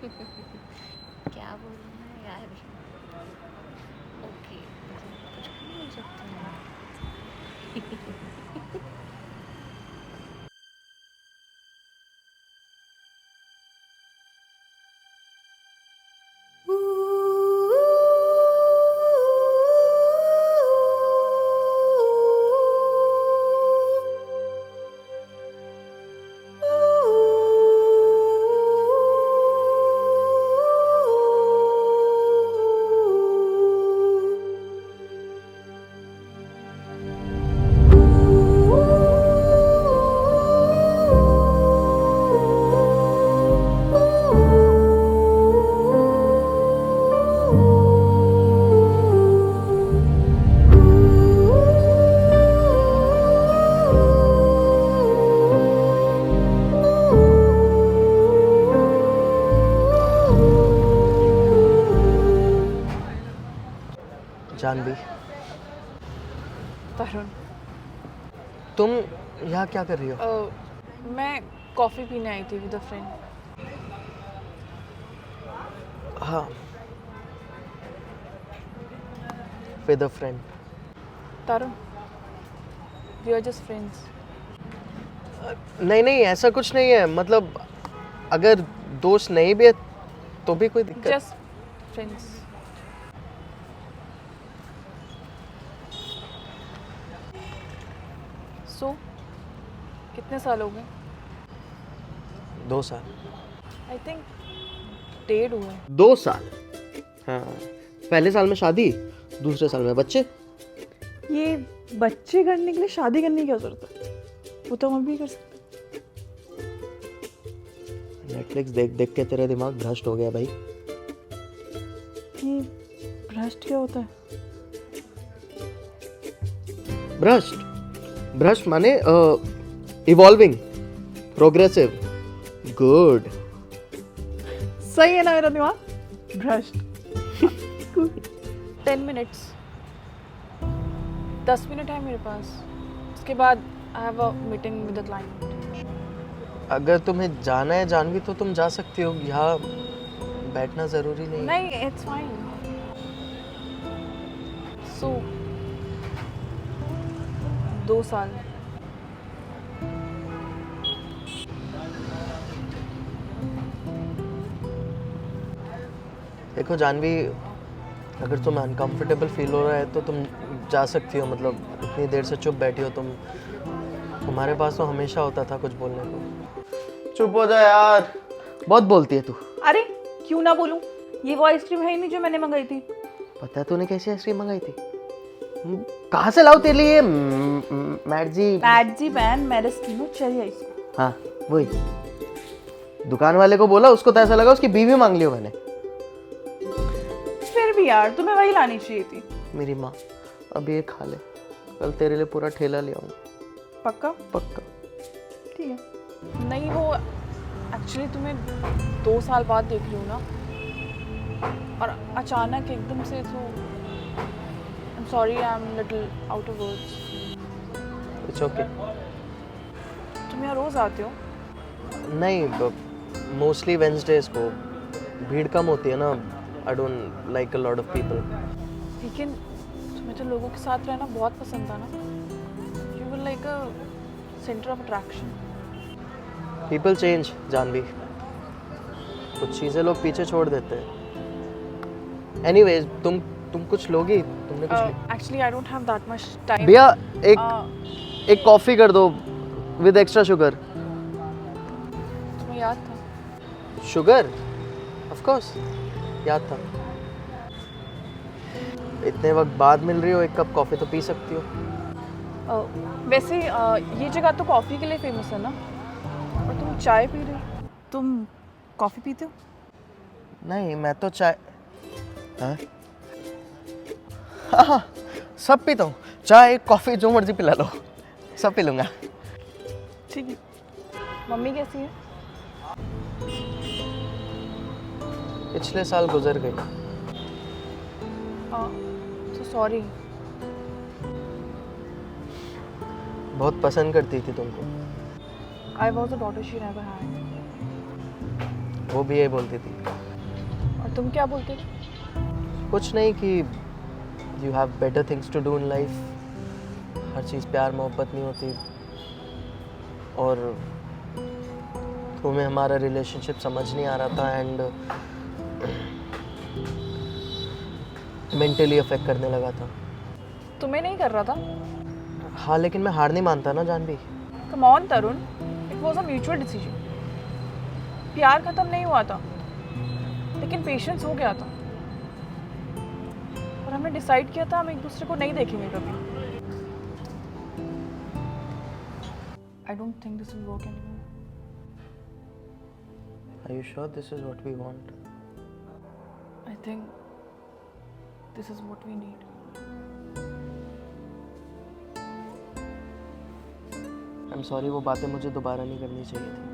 क्या बोलूँ मैं यार। ओके, कुछ भी बोल सकती हूँ मैं। जानवी, तरुण, तुम यहाँ क्या कर रही हो? मैं कॉफ़ी पीने आई थी विद अ फ्रेंड। हाँ, with a friend. Tarun, we are just friends. नहीं नहीं, ऐसा कुछ नहीं है। मतलब अगर दोस्त नहीं भी है तो भी कोई दिक्कत। Just friends. सो कितने साल हो गए? 2 साल। आई थिंक 1.5 हुए। 2 साल। हाँ, पहले साल में शादी, दूसरे साल में बच्चे। ये बच्चे करने के लिए शादी करने की क्या जरूरत है? वो तो हम भी कर सकते। नेटफ्लिक्स देख देख के तेरा दिमाग भ्रष्ट हो गया भाई। ये भ्रष्ट क्या होता है? भ्रष्ट, भ्रष्ट माने इवॉल्विंग, प्रोग्रेसिव, गुड। सही है ना मेरा दिमाग? भ्रष्ट। 10 मिनट्स, 10 मिनट है मेरे पास। उसके बाद I have a meeting with the client. अगर तुम्हें जाना है जानवी तो तुम जा सकती हो, यहाँ बैठना जरूरी नहीं है। नहीं, इट्स फाइन। सो 2 साल। देखो जानवी, अगर तुम्हें अनकंफर्टेबल फील हो रहा है तो तुम जा सकती हो। मतलब इतनी देर से चुप बैठी हो तुम, तुम्हारे पास तो हमेशा होता था कुछ बोलने को। चुप हो जा यार, बहुत बोलती है तू। अरे क्यों ना बोलूं? ये वो आइसक्रीम है ही नहीं जो मैंने मंगाई थी। पता है तूने कैसी आइसक्रीम मंगाई थी? कहाँ से लाओ तेरे लिए? मैजी बैन मैरिस्टिनो चेरी आइसक्रीम। हाँ वही। दुकान वाले को बोला, उसको तो ऐसा लगा उसकी बीवी मांग लियो मैंने। फिर भी यार तुम्हें वही लानी चाहिए थी। मेरी माँ, अब ये खा ले, कल तेरे लिए पूरा ठेला ले आऊंगा। पक्का? पक्का। ठीक है। नहीं, वो एक्चुअली तुम्हें 2 साल बाद देख रही हूँ ना, और अचानक एकदम से तो I am sorry, I am little out of words. It's okay. तुम यहाँ रोज आते हो? नहीं, मोस्टली वेंसडेज को भीड़ कम होती है ना। I don't like a lot of people. लेकिन तुम्हें तो लोगों के साथ रहना बहुत पसंद था ना। You will like a centre of attraction. People change Janvi, कुछ चीज़ें लोग पीछे छोड़ देते हैं। एनीवेज, तुम कुछ लोगी? तुमने कुछ actually I don't have that much time. भैया एक कॉफ़ी कर दो विद एक्स्ट्रा शुगर। तुम्हें याद था? शुगर? ऑफ कोर्स याद था। इतने वक्त बाद मिल रही हो, एक कप कॉफ़ी तो पी सकती हो। वैसे ये जगह तो कॉफ़ी के लिए फेमस है ना, और तुम चाय पी रहे हो। तुम कॉफ़ी पीते हो? नहीं, मैं तो चाय, हाँ हाँ, सब पीता हूँ। चाय कॉफ़ी जो मर्जी पिला लो, सब पी लूँगा। ठीक है। मम्मी कैसी है? पिछले साल गुजर गई। So sorry. बहुत पसंद करती थी तुमको। I was a daughter she never had. वो भी यही बोलती थी। और तुम क्या बोलते थे? कुछ नहीं कि you have better things to do in life, हर चीज़ प्यार मोहब्बत नहीं होती, और तुम्हें हमारा रिलेशनशिप समझ नहीं आ रहा था एंड मेंटली अफेक्ट करने लगा था। तुम्हें नहीं कर रहा था? हाँ, लेकिन मैं हार नहीं मानता ना Janvi. Come on Tarun, it was a mutual decision. प्यार खत्म नहीं हुआ था, लेकिन पेशेंस हो गया था, और हमने डिसाइड किया था हम एक दूसरे को नहीं देखेंगे कभी। I don't think this will work anymore. Are you sure this is what we want? I think this is what we need. I'm sorry, वो बातें मुझे दोबारा नहीं करनी चाहिए थी।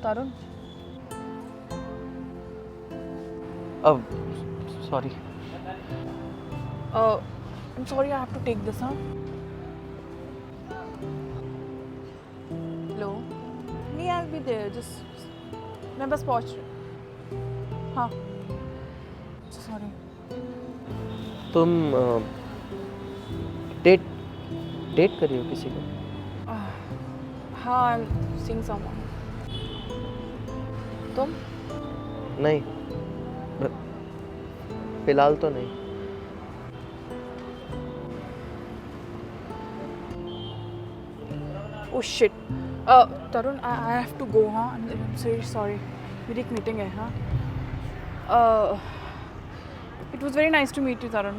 तरुण, अब sorry. I'm sorry, I have to take this, huh? Hello? नहीं, I'll be there. Just मैं बस पहुंच रही हूँ। हाँ। Sorry. तुम डेट कर रही हो किसी को? हाँ, I'm seeing someone. तुम? नहीं, फिलहाल तो नहीं। Oh shit. Tarun, I have to go, हाँ? I'm sorry. मेरी एक मीटिंग है, हाँ? It was very nice to meet you, Tarun.